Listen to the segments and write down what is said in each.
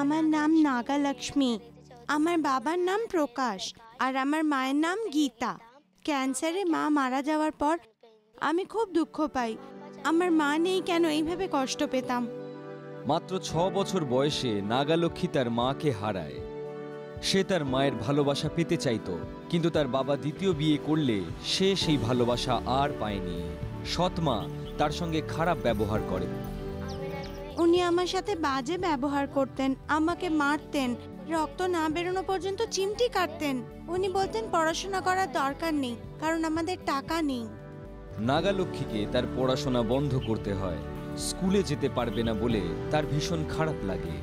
আমার নাম নাগালক্ষ্মী, আমার বাবার নাম প্রকাশ, আর আমার মায়ের নাম গীতা। ক্যান্সারে মা মারা যাওয়ার পর আমি খুব দুঃখ পাই। আমার মা নেই কেন এইভাবে কষ্ট পেতাম। মাত্র 6 বছর বয়সে নাগালক্ষ্মী তার মাকে হারায়। সে তার মায়ের ভালোবাসা পেতে চাইতো, কিন্তু তার বাবা দ্বিতীয় বিয়ে করলে সে সেই ভালোবাসা আর পায়নি। সৎ মা তার সঙ্গে খারাপ ব্যবহার করে। উনি আমার সাথে বাজে ব্যবহার করতেন, আমাকে মারতেন, রক্ত না বেরোনো পর্যন্ত চিমটি কাটতেন। উনি বলতেন পড়াশোনা করার দরকার নেই, কারণ আমাদের টাকা নেই। নাগালক্ষ্মীকে তার পড়াশোনা বন্ধ করতে হয়। স্কুলে যেতে পারবে না বলে তার ভীষণ খারাপ লাগে।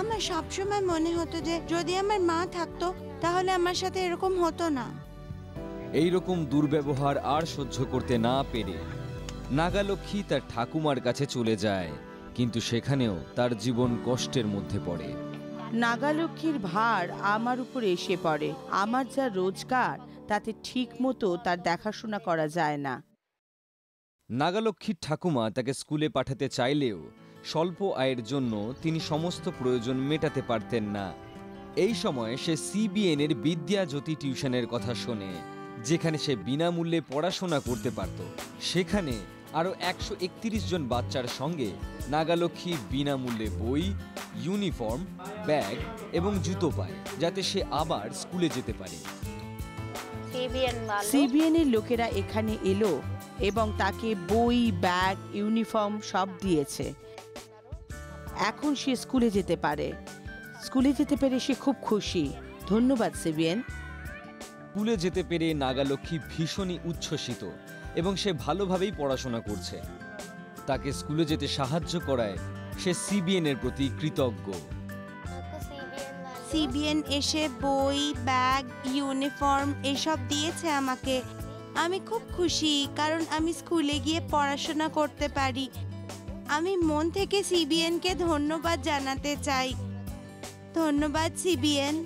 আমার সবসময় মনে হতো যে যদি আমার মা থাকতো তাহলে আমার সাথে এরকম হতো না। এই রকম দুর্ব্যবহার আর সহ্য করতে না পেরে নাগালক্ষ্মী তার ঠাকুমার কাছে চলে যায়, কিন্তু সেখানেও তার জীবন কষ্টের মধ্যে পড়ে। নাগালক্ষ্মীর ভার আমার উপর এসে পড়ে। আমার যা রোজগার তাতে ঠিক মতো তার দেখাশোনা করা যায় না। নাগালক্ষ্মীর ঠাকুমা তাকে স্কুলে পাঠাতে চাইলেও স্বল্প আয়ের জন্য তিনি সমস্ত প্রয়োজন মেটাতে পারতেন না। এই সময় সে CBN এর বিদ্যা জ্যোতি টিউশনের কথা শোনে, যেখানে সে বিনামূল্যে পড়াশোনা করতে পারত। সেখানে আরও 131 জন বাচ্চার সঙ্গে নাগালক্ষ্মী বিনামূল্যে বই, ইউনিফর্ম, ব্যাগ এবং জুতো পায়, যাতে সে আবার স্কুলে যেতে পারে। CBN এর লোকেরা এখানে এলো এবং তাকে বই, ব্যাগ, ইউনিফর্ম সব দিয়েছে। এখন সে স্কুলে যেতে পারে। স্কুলে যেতে পেরে সে খুব খুশি। ধন্যবাদ CBN। স্কুলে যেতে পেরে নাগালক্ষ্মী ভীষণই উচ্ছ্বসিত এবং সে ভালোভাবেই পড়াশোনা করছে। তাকে স্কুলে যেতে সাহায্য করায় সে CBN এর প্রতি কৃতজ্ঞ। CBN এসে বই, ব্যাগ, ইউনিফর্ম এসব দিয়েছে আমাকে। আমি খুব খুশি, কারণ আমি স্কুলে গিয়ে পড়াশোনা করতে পারি। আমি মন থেকে CBN কে ধন্যবাদ জানাতে চাই। ধন্যবাদ CBN।